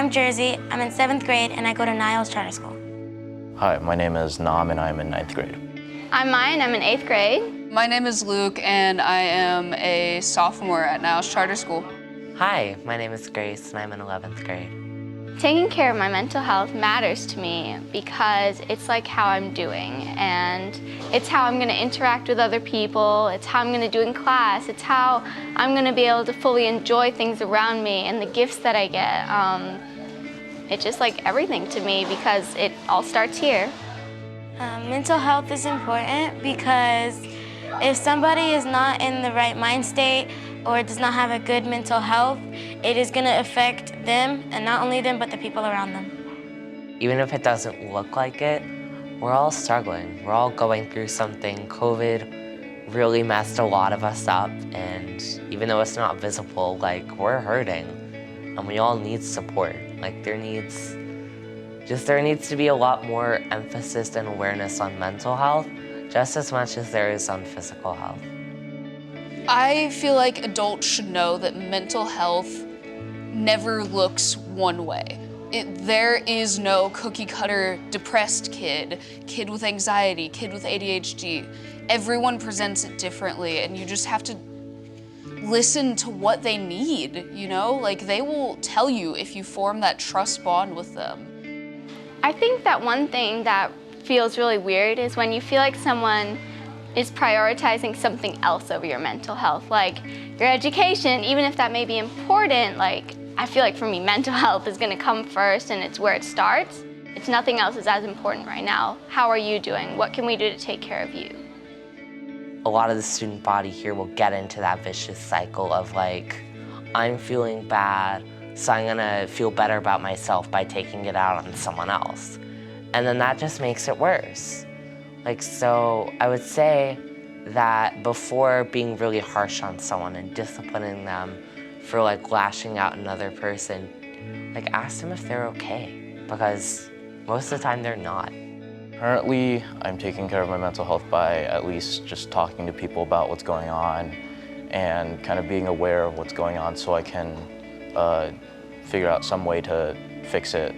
I'm Jersey, I'm in 7th grade, and I go to Niles Charter School. Hi, my name is Nam, and I'm in 9th grade. I'm Maya, and I'm in 8th grade. My name is Luke, and I am a sophomore at Niles Charter School. Hi, my name is Grace, and I'm in 11th grade. Taking care of my mental health matters to me because it's like how I'm doing, and it's how I'm going to interact with other people, it's how I'm going to do in class, it's how I'm going to be able to fully enjoy things around me and the gifts that I get. It's just like everything to me because it all starts here. Mental health is important because if somebody is not in the right mind state or does not have a good mental health, it is going to affect them, and not only them, but the people around them. Even if it doesn't look like it, we're all struggling. We're all going through something. COVID really messed a lot of us up, and even though it's not visible, like, we're hurting, and we all need support. Like, there needs to be a lot more emphasis and awareness on mental health, just as much as there is on physical health. I feel like adults should know that mental health never looks one way. There is no cookie-cutter depressed kid with anxiety, kid with ADHD. Everyone presents it differently, and you just have to listen to what they need, you know? Like, they will tell you if you form that trust bond with them. I think that one thing that feels really weird is when you feel like someone is prioritizing something else over your mental health, like your education, even if that may be important. Like, I feel like for me, mental health is gonna come first, and it's where it starts. It's nothing else is as important right now. How are you doing? What can we do to take care of you? A lot of the student body here will get into that vicious cycle of, like, I'm feeling bad, so I'm gonna feel better about myself by taking it out on someone else. And then that just makes it worse. Like, so I would say that before being really harsh on someone and disciplining them for, like, lashing out another person, like, ask them if they're okay, because most of the time they're not. Currently, I'm taking care of my mental health by at least just talking to people about what's going on and kind of being aware of what's going on so I can figure out some way to fix it.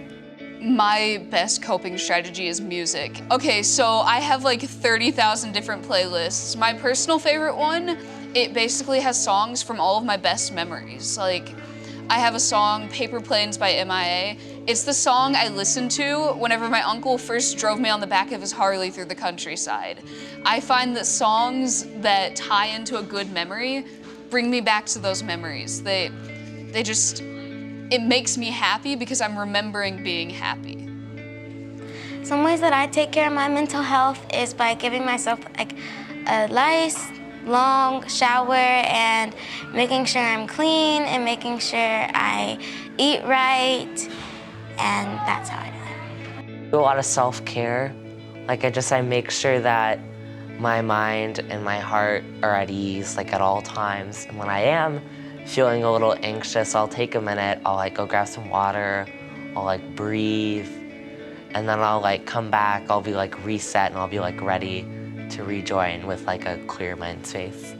My best coping strategy is music. Okay, so I have like 30,000 different playlists. My personal favorite one, it basically has songs from all of my best memories. Like, I have a song, Paper Planes by MIA. It's the song I listened to whenever my uncle first drove me on the back of his Harley through the countryside. I find that songs that tie into a good memory bring me back to those memories. It makes me happy because I'm remembering being happy. Some ways that I take care of my mental health is by giving myself like a nice, long shower and making sure I'm clean and making sure I eat right, and that's how I do it. Do a lot of self-care. Like, I make sure that my mind and my heart are at ease, like, at all times. And when I am feeling a little anxious, I'll take a minute, I'll, like, go grab some water, I'll, like, breathe, and then I'll, like, come back, I'll be, like, reset, and I'll be, like, ready to rejoin with, like, a clear mind space.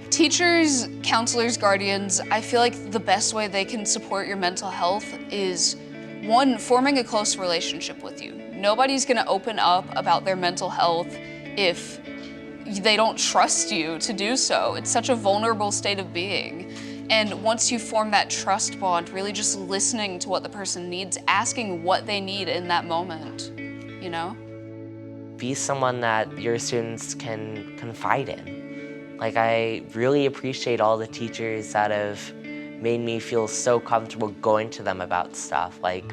Teachers, counselors, guardians, I feel like the best way they can support your mental health is, one, forming a close relationship with you. Nobody's gonna open up about their mental health if they don't trust you to do so. It's such a vulnerable state of being. And once you form that trust bond, really just listening to what the person needs, asking what they need in that moment, you know? Be someone that your students can confide in. Like, I really appreciate all the teachers that have made me feel so comfortable going to them about stuff. Like,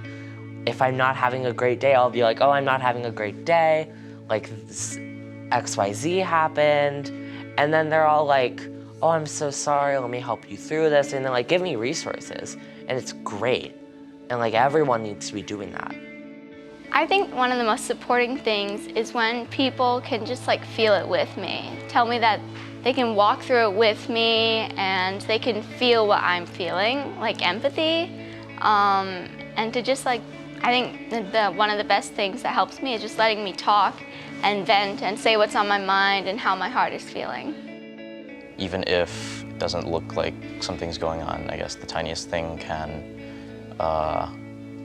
if I'm not having a great day, I'll be like, oh, I'm not having a great day. Like, XYZ happened. And then they're all like, oh, I'm so sorry, let me help you through this. And then, like, give me resources. And it's great. And, like, everyone needs to be doing that. I think one of the most supporting things is when people can just, like, feel it with me. Tell me that they can walk through it with me and they can feel what I'm feeling, like empathy. And to just, like, I think one of the best things that helps me is just letting me talk and vent and say what's on my mind and how my heart is feeling. Even if it doesn't look like something's going on, I guess the tiniest thing can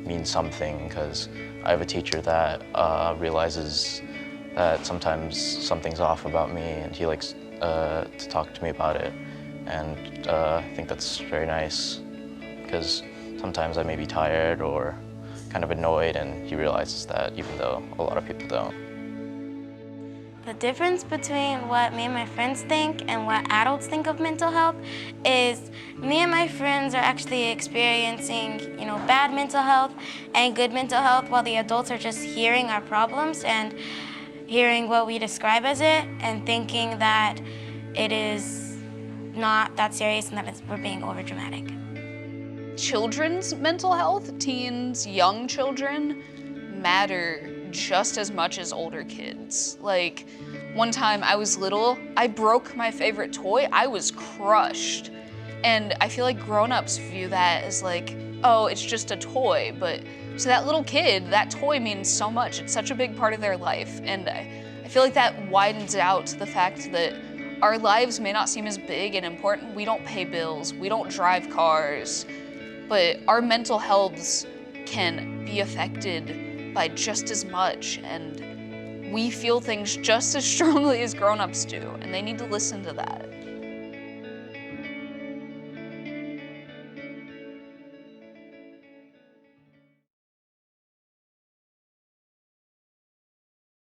means something, because I have a teacher that realizes that sometimes something's off about me, and he likes to talk to me about it. And I think that's very nice, because sometimes I may be tired or kind of annoyed, and he realizes that, even though a lot of people don't. The difference between what me and my friends think and what adults think of mental health is me and my friends are actually experiencing, bad mental health and good mental health, while the adults are just hearing our problems and hearing what we describe as it and thinking that it is not that serious and that we're being overdramatic. Children's mental health, teens, young children, matter just as much as older kids. Like, one time I was little, I broke my favorite toy, I was crushed. And I feel like grown-ups view that as like, oh, it's just a toy, but to that little kid, that toy means so much. It's such a big part of their life. And I feel like that widens out to the fact that our lives may not seem as big and important. We don't pay bills, we don't drive cars, but our mental healths can be affected by just as much, and we feel things just as strongly as grown-ups do, and they need to listen to that.